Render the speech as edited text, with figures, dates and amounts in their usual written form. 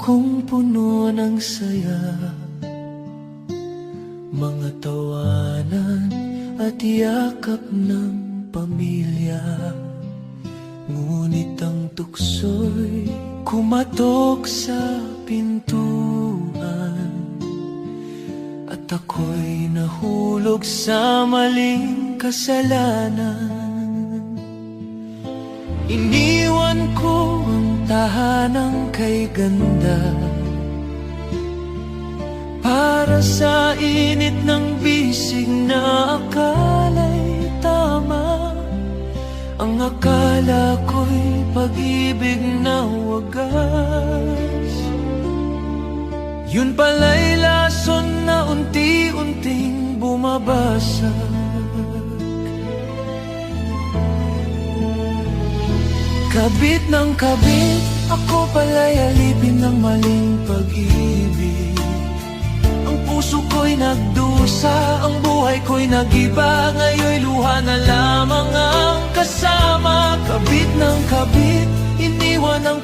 kong puno ng saya, mga tawanan at yakap ng pamilya. Ngunit ang tukso'y kumatok sa pintuan, at ako'y nahulog sa maling kasalanan. Iniwan ko ang tahanang kay ganda para sa init ng bisig na akala'y tama. Ang akala ko'y pag-ibig na wagas, yun pala'y lason na unti-unting bumabasag. Kabit ng kabit, ako pala'y alipin ng maling pag-ibig. Ang puso ko'y nagdusa, ang buhay ko'y nag-iba. Ngayon'y luha na lamang ang kasama. Kabit ng kabit, iniwan ang